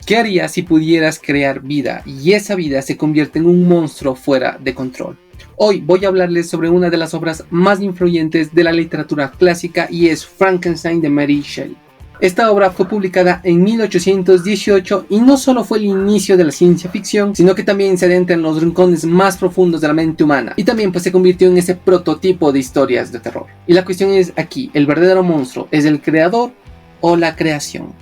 ¿Qué harías si pudieras crear vida y esa vida se convierte en un monstruo fuera de control? Hoy voy a hablarles sobre una de las obras más influyentes de la literatura clásica y es Frankenstein de Mary Shelley. Esta obra fue publicada en 1818 y no solo fue el inicio de la ciencia ficción, sino que también se adentra en los rincones más profundos de la mente humana y también pues se convirtió en ese prototipo de historias de terror. Y la cuestión es aquí, ¿el verdadero monstruo es el creador o la creación?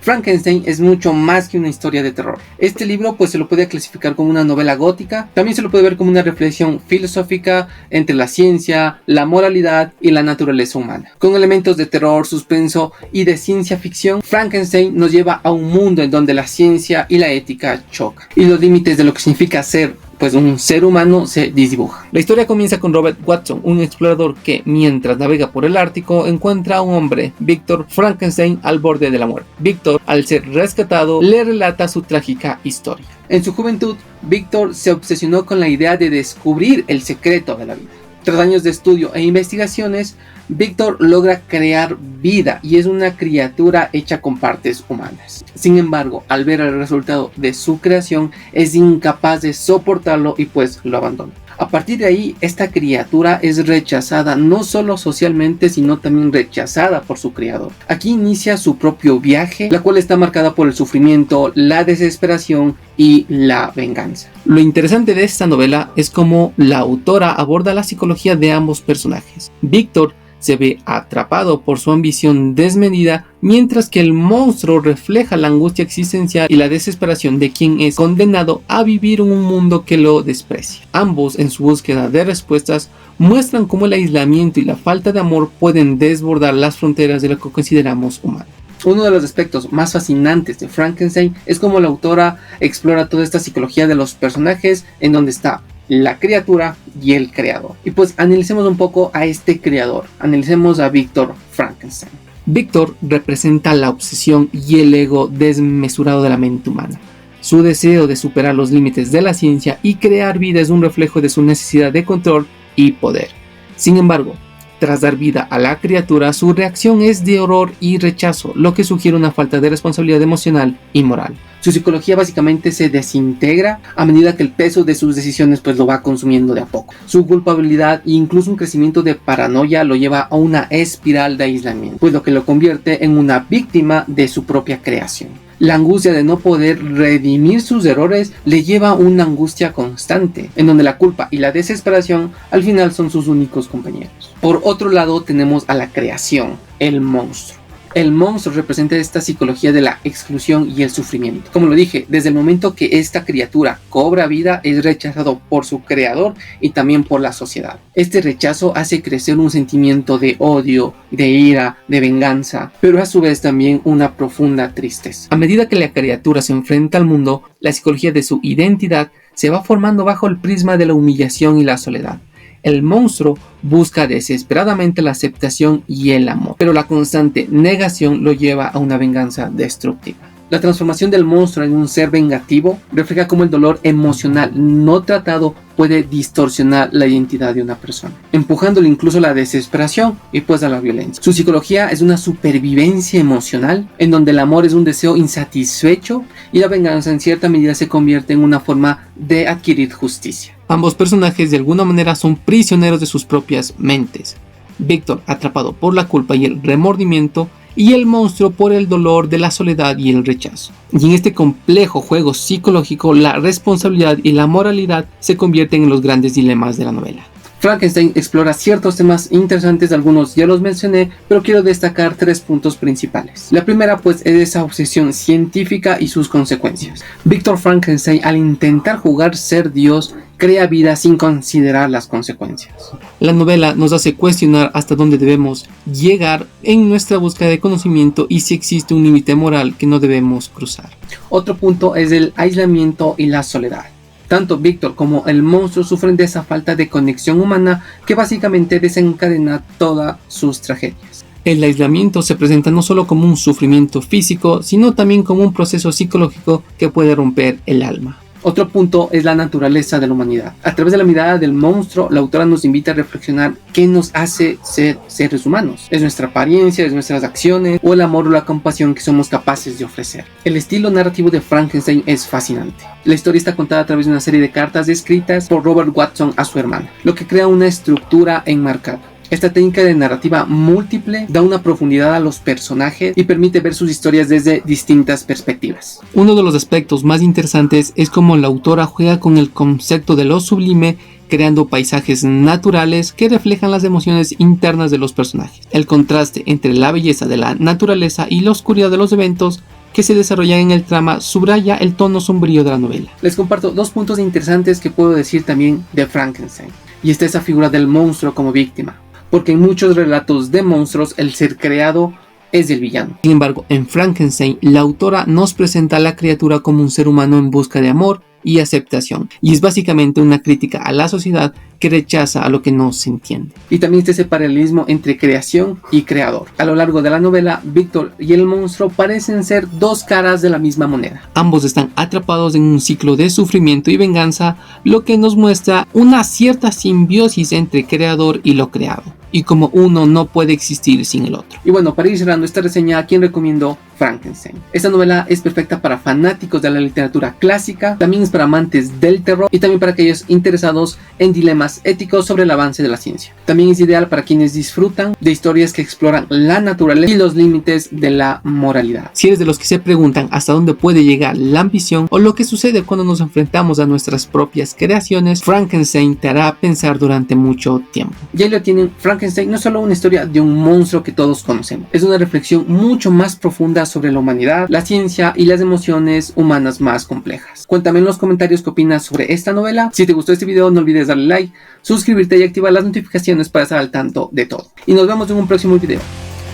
Frankenstein es mucho más que una historia de terror. Este libro pues se lo puede clasificar como una novela gótica, también se lo puede ver como una reflexión filosófica entre la ciencia, la moralidad y la naturaleza humana. Con elementos de terror, suspenso y de ciencia ficción, Frankenstein nos lleva a un mundo en donde la ciencia y la ética chocan y los límites de lo que significa ser pues un ser humano se desdibuja. La historia comienza con Robert Watson, un explorador que mientras navega por el Ártico encuentra a un hombre, Víctor Frankenstein, al borde de la muerte. Víctor, al ser rescatado, le relata su trágica historia. En su juventud, Víctor se obsesionó con la idea de descubrir el secreto de la vida. Tras años de estudio e investigaciones, Víctor logra crear vida y es una criatura hecha con partes humanas. Sin embargo, al ver el resultado de su creación, es incapaz de soportarlo y pues lo abandona. A partir de ahí, esta criatura es rechazada no solo socialmente, sino también rechazada por su creador. Aquí inicia su propio viaje, la cual está marcada por el sufrimiento, la desesperación y la venganza. Lo interesante de esta novela es cómo la autora aborda la psicología de ambos personajes. Víctor se ve atrapado por su ambición desmedida, mientras que el monstruo refleja la angustia existencial y la desesperación de quien es condenado a vivir en un mundo que lo desprecia. Ambos, en su búsqueda de respuestas, muestran cómo el aislamiento y la falta de amor pueden desbordar las fronteras de lo que consideramos humano. Uno de los aspectos más fascinantes de Frankenstein es cómo la autora explora toda esta psicología de los personajes, en donde está la criatura y el creador. Y pues analicemos un poco a este creador, analicemos a Víctor Frankenstein. Víctor representa la obsesión y el ego desmesurado de la mente humana. Su deseo de superar los límites de la ciencia y crear vida es un reflejo de su necesidad de control y poder. Sin embargo, tras dar vida a la criatura, su reacción es de horror y rechazo, lo que sugiere una falta de responsabilidad emocional y moral. Su psicología básicamente se desintegra a medida que el peso de sus decisiones pues lo va consumiendo de a poco. Su culpabilidad e incluso un crecimiento de paranoia lo lleva a una espiral de aislamiento, pues lo que lo convierte en una víctima de su propia creación. La angustia de no poder redimir sus errores le lleva a una angustia constante, en donde la culpa y la desesperación al final son sus únicos compañeros. Por otro lado tenemos a la creación, el monstruo. El monstruo representa esta psicología de la exclusión y el sufrimiento. Como lo dije, desde el momento que esta criatura cobra vida es rechazado por su creador y también por la sociedad. Este rechazo hace crecer un sentimiento de odio, de ira, de venganza, pero a su vez también una profunda tristeza. A medida que la criatura se enfrenta al mundo, la psicología de su identidad se va formando bajo el prisma de la humillación y la soledad. El monstruo busca desesperadamente la aceptación y el amor, pero la constante negación lo lleva a una venganza destructiva. La transformación del monstruo en un ser vengativo refleja cómo el dolor emocional no tratado puede distorsionar la identidad de una persona, empujándole incluso a la desesperación y pues a la violencia. Su psicología es una supervivencia emocional en donde el amor es un deseo insatisfecho y la venganza en cierta medida se convierte en una forma de adquirir justicia. Ambos personajes de alguna manera son prisioneros de sus propias mentes. Víctor atrapado por la culpa y el remordimiento, y el monstruo por el dolor de la soledad y el rechazo. Y en este complejo juego psicológico, la responsabilidad y la moralidad se convierten en los grandes dilemas de la novela. Frankenstein explora ciertos temas interesantes, algunos ya los mencioné, pero quiero destacar 3 puntos principales. La primera pues es esa obsesión científica y sus consecuencias. Víctor Frankenstein, al intentar jugar ser Dios, crea vida sin considerar las consecuencias. La novela nos hace cuestionar hasta dónde debemos llegar en nuestra búsqueda de conocimiento y si existe un límite moral que no debemos cruzar. Otro punto es el aislamiento y la soledad. Tanto Víctor como el monstruo sufren de esa falta de conexión humana que básicamente desencadena todas sus tragedias. El aislamiento se presenta no solo como un sufrimiento físico, sino también como un proceso psicológico que puede romper el alma. Otro punto es la naturaleza de la humanidad. A través de la mirada del monstruo, la autora nos invita a reflexionar qué nos hace ser seres humanos. ¿Es nuestra apariencia, es nuestras acciones o el amor o la compasión que somos capaces de ofrecer? El estilo narrativo de Frankenstein es fascinante. La historia está contada a través de una serie de cartas escritas por Robert Watson a su hermana, lo que crea una estructura enmarcada. Esta técnica de narrativa múltiple da una profundidad a los personajes y permite ver sus historias desde distintas perspectivas. Uno de los aspectos más interesantes es cómo la autora juega con el concepto de lo sublime, creando paisajes naturales que reflejan las emociones internas de los personajes. El contraste entre la belleza de la naturaleza y la oscuridad de los eventos que se desarrollan en el trama subraya el tono sombrío de la novela. Les comparto dos puntos interesantes que puedo decir también de Frankenstein, y está esa figura del monstruo como víctima, porque en muchos relatos de monstruos el ser creado es el villano. Sin embargo, en Frankenstein la autora nos presenta a la criatura como un ser humano en busca de amor y aceptación, y es básicamente una crítica a la sociedad que rechaza a lo que no se entiende. Y también está ese paralelismo entre creación y creador. A lo largo de la novela, Víctor y el monstruo parecen ser dos caras de la misma moneda. Ambos están atrapados en un ciclo de sufrimiento y venganza, lo que nos muestra una cierta simbiosis entre creador y lo creado, y como uno no puede existir sin el otro. Y bueno, para ir cerrando esta reseña, ¿a quién recomiendo Frankenstein? Esta novela es perfecta para fanáticos de la literatura clásica, también es para amantes del terror y también para aquellos interesados en dilemas éticos sobre el avance de la ciencia. También es ideal para quienes disfrutan de historias que exploran la naturaleza y los límites de la moralidad. Si eres de los que se preguntan hasta dónde puede llegar la ambición o lo que sucede cuando nos enfrentamos a nuestras propias creaciones, Frankenstein te hará pensar durante mucho tiempo. Ya lo tienen, Frankenstein no es solo una historia de un monstruo que todos conocemos, es una reflexión mucho más profunda sobre la humanidad, la ciencia y las emociones humanas más complejas. Cuéntame en los comentarios qué opinas sobre esta novela. Si te gustó este video, no olvides darle like, suscribirte y activar las notificaciones para estar al tanto de todo. Y nos vemos en un próximo video.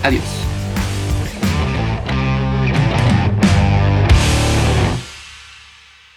Adiós.